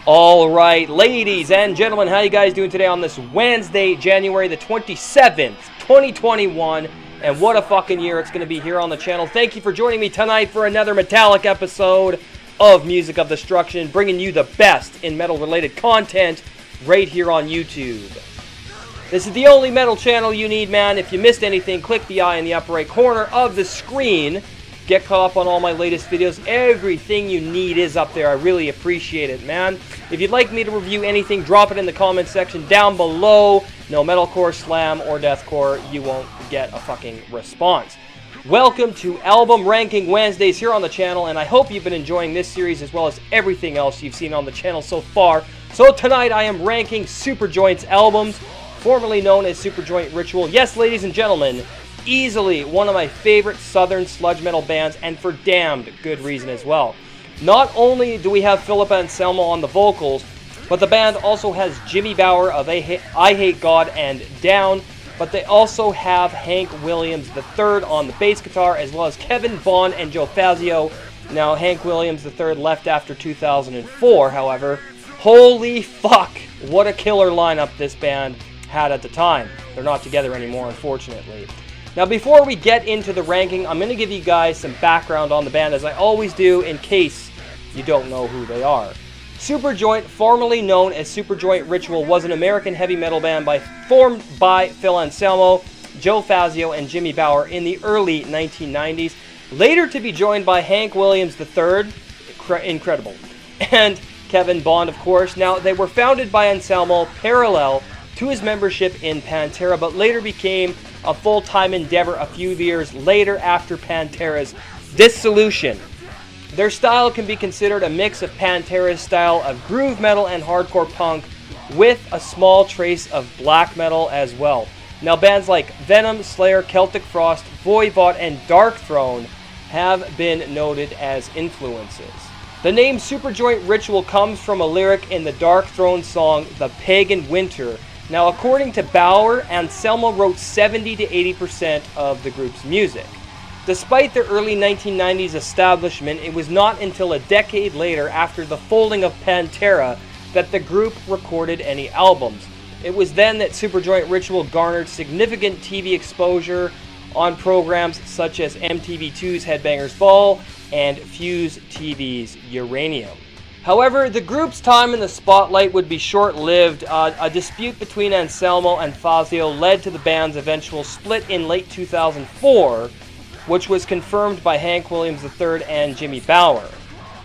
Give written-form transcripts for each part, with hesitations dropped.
All right, ladies and gentlemen, how you guys doing today on this Wednesday, January the 27th, 2021? And what a fucking year it's going to be here on the channel. Thank you for joining me tonight for another metallic episode of Music of Destruction, bringing you the best in metal-related content right here on YouTube. This is the only metal channel you need, man. If you missed anything, click the eye in the upper right corner of the screen. Get caught up on all my latest videos. Everything you need is up there. I really appreciate it, man. If you'd like me to review anything, drop it in the comment section down below. No metalcore, slam, or deathcore, you won't get a fucking response. Welcome to Album Ranking Wednesdays here on the channel, and I hope you've been enjoying this series as well as everything else you've seen on the channel so far. So tonight I am ranking Superjoint's albums, formerly known as Superjoint Ritual. Yes, ladies and gentlemen, easily one of my favorite southern sludge metal bands, and for damned good reason as well. Not only do we have Phil Anselmo on the vocals, but the band also has Jimmy Bower of EYEHATEGOD DOWN, but they also have Hank Williams III on the bass guitar, as well as Kevin Bond and Joe Fazzio. Now, Hank Williams III left after 2004, however. Holy fuck, what a killer lineup this band had at the time. They're not together anymore, unfortunately. Now, before we get into the ranking, I'm going to give you guys some background on the band, as I always do, in case you don't know who they are. Superjoint, formerly known as Superjoint Ritual, was an American heavy metal band formed by Phil Anselmo, Joe Fazzio, and Jimmy Bower in the early 1990s, later to be joined by Hank Williams III, incredible, and Kevin Bond, of course. Now, they were founded by Anselmo parallel to his membership in Pantera, but later became a full-time endeavor a few years later after Pantera's dissolution. Their style can be considered a mix of Pantera's style of groove metal and hardcore punk, with a small trace of black metal as well. Now, bands like Venom, Slayer, Celtic Frost, Voivod, and Darkthrone have been noted as influences. The name Superjoint Ritual comes from a lyric in the Darkthrone song, The Pagan Winter. Now, according to Bower, Anselmo wrote 70 to 80% of the group's music. Despite their early 1990s establishment, it was not until a decade later, after the folding of Pantera, that the group recorded any albums. It was then that Superjoint Ritual garnered significant TV exposure on programs such as MTV2's Headbangers Ball and Fuse TV's Uranium. However, the group's time in the spotlight would be short-lived. A dispute between Anselmo and Fazzio led to the band's eventual split in late 2004, which was confirmed by Hank Williams III and Jimmy Bower.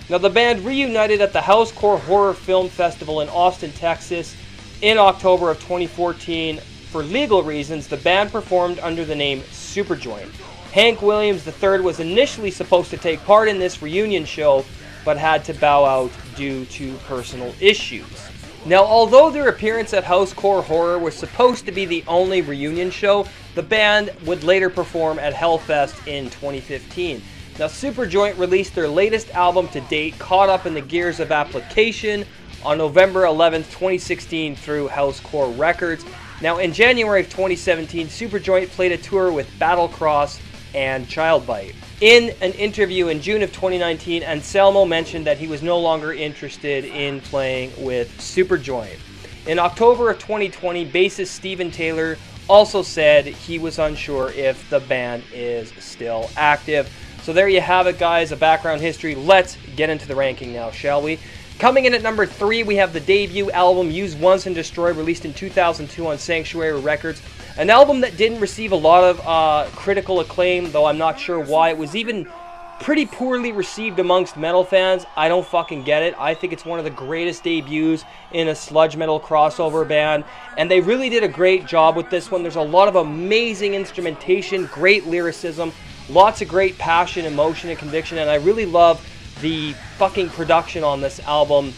Now, the band reunited at the Housecore Horror Film Festival in Austin, Texas in October of 2014. For legal reasons, the band performed under the name Superjoint. Hank Williams III was initially supposed to take part in this reunion show, but had to bow out due to personal issues. Now, although their appearance at Housecore Horror was supposed to be the only reunion show, the band would later perform at Hellfest in 2015. Now, Superjoint released their latest album to date, Caught Up in the Gears of Application, on November 11th, 2016 through Housecore Records. Now, in January of 2017, Superjoint played a tour with Battlecross and Childbite. In an interview in June of 2019, Anselmo mentioned that he was no longer interested in playing with Superjoint. In October of 2020, bassist Steven Taylor also said he was unsure if the band is still active. So there you have it, guys, a background history. Let's get into the ranking now, shall we? Coming in at number 3, we have the debut album Use Once and Destroy, released in 2002 on Sanctuary Records. An album that didn't receive a lot of critical acclaim, though I'm not sure why. It was even pretty poorly received amongst metal fans. I don't fucking get it. I think it's one of the greatest debuts in a sludge metal crossover band, and they really did a great job with this one. There's a lot of amazing instrumentation, great lyricism, lots of great passion, emotion, and conviction, and I really love the fucking production on this album,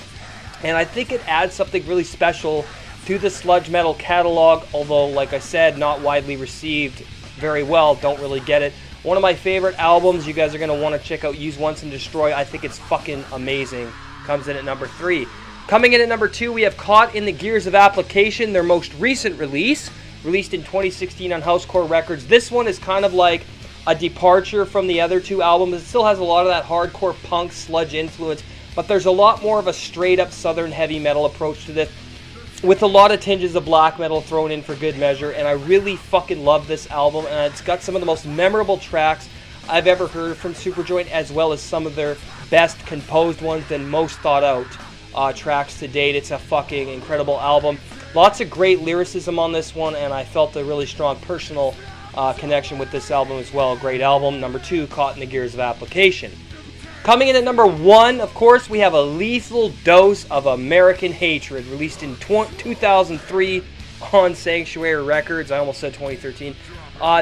and I think it adds something really special to the sludge metal catalog, although, like I said, not widely received very well. Don't really get it. One of my favorite albums. You guys are going to want to check out Use Once and Destroy. I think it's fucking amazing. Comes in at number 3. Coming in at number 2, we have Caught in the Gears of Application, their most recent release, released in 2016 on Housecore Records. This one is kind of like a departure from the other two albums. It still has a lot of that hardcore punk sludge influence, but there's a lot more of a straight up southern heavy metal approach to this, with a lot of tinges of black metal thrown in for good measure. And I really fucking love this album, and it's got some of the most memorable tracks I've ever heard from Superjoint, as well as some of their best composed ones and most thought out tracks to date. It's a fucking incredible album. Lots of great lyricism on this one, and I felt a really strong personal connection with this album as well. Great album. Number 2, Caught in the Gears of Application. Coming in at number 1, of course, we have A Lethal Dose of American Hatred, released in 2003 on Sanctuary Records. I almost said 2013.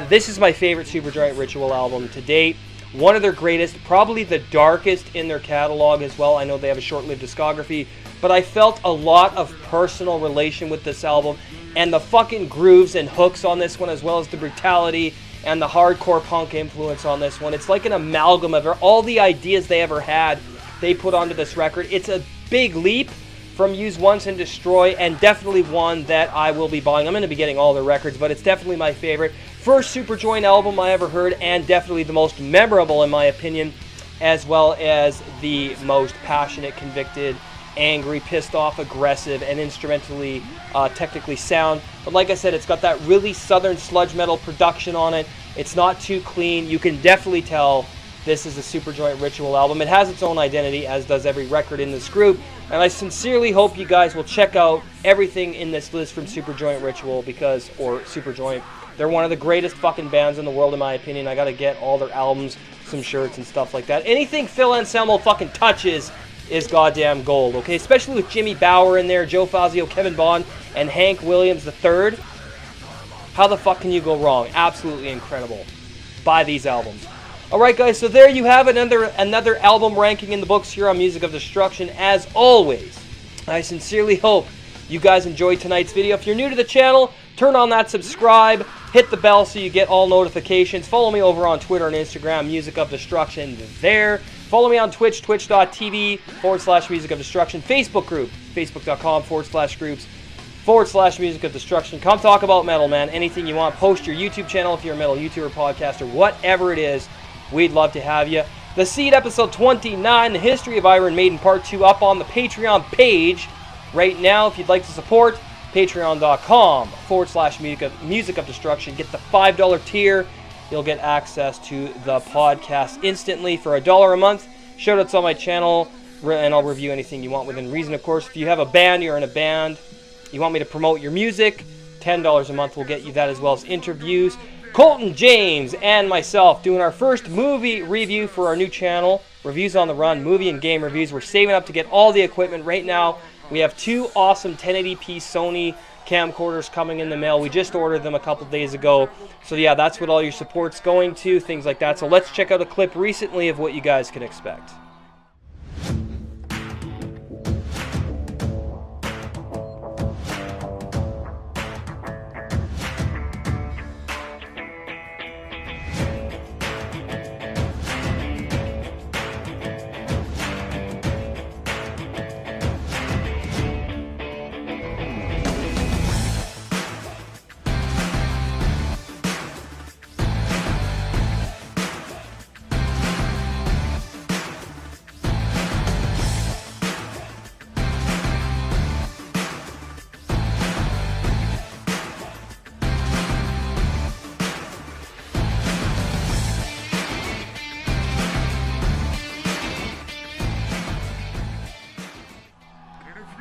This is my favorite Superjoint Ritual album to date. One of their greatest, probably the darkest in their catalog as well. I know they have a short-lived discography, but I felt a lot of personal relation with this album, and the fucking grooves and hooks on this one, as well as the brutality and the hardcore punk influence on this one. It's like an amalgam of all the ideas they ever had, they put onto this record. It's a big leap from Use Once and Destroy, and definitely one that I will be buying. I'm going to be getting all their records, but it's definitely my favorite. First Superjoint album I ever heard, and definitely the most memorable in my opinion, as well as the most passionate, convicted, angry, pissed off, aggressive, and instrumentally technically sound. But like I said, it's got that really southern sludge metal production on it. It's not too clean. You can definitely tell this is a Superjoint Ritual album. It has its own identity, as does every record in this group. And I sincerely hope you guys will check out everything in this list from Superjoint Ritual, or Superjoint. They're one of the greatest fucking bands in the world, in my opinion. I gotta get all their albums, some shirts and stuff like that. Anything Phil Anselmo fucking touches is goddamn gold, okay? Especially with Jimmy Bower in there, Joe Fazzio, Kevin Bond, and Hank Williams III. How the fuck can you go wrong? Absolutely incredible. Buy these albums. Alright guys, so there you have it, another album ranking in the books here on Music of Destruction. As always, I sincerely hope you guys enjoyed tonight's video. If you're new to the channel, turn on that subscribe, hit the bell so you get all notifications. Follow me over on Twitter and Instagram, Music of Destruction there. Follow me on Twitch, twitch.tv/Music of Destruction. Facebook group, facebook.com/groups/Music of Destruction. Come talk about metal, man. Anything you want. Post your YouTube channel if you're a metal YouTuber, podcaster, whatever it is. We'd love to have you. The Seed episode 29, The History of Iron Maiden Part 2, up on the Patreon page right now. If you'd like to support, patreon.com/Music of Destruction. Get the $5 tier. You'll get access to the podcast instantly for $1 a month. Shoutouts on my channel, and I'll review anything you want within reason, of course. If you have a band, you're in a band, you want me to promote your music, $10 a month will get you that, as well as interviews. Colton James and myself doing our first movie review for our new channel, Reviews on the Run, movie and game reviews. We're saving up to get all the equipment right now. We have 2 awesome 1080p Sony camcorders coming in the mail. We just ordered them a couple days ago. So yeah, that's what all your support's going to, things like that. So let's check out a clip recently of what you guys can expect.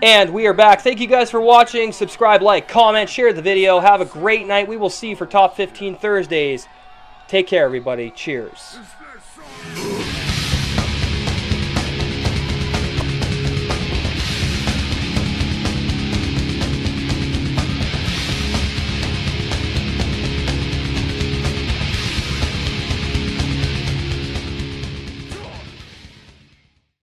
And we are back. Thank you guys for watching. Subscribe, like, comment, share the video. Have a great night. We will see you for Top 15 Thursdays. Take care, everybody. Cheers.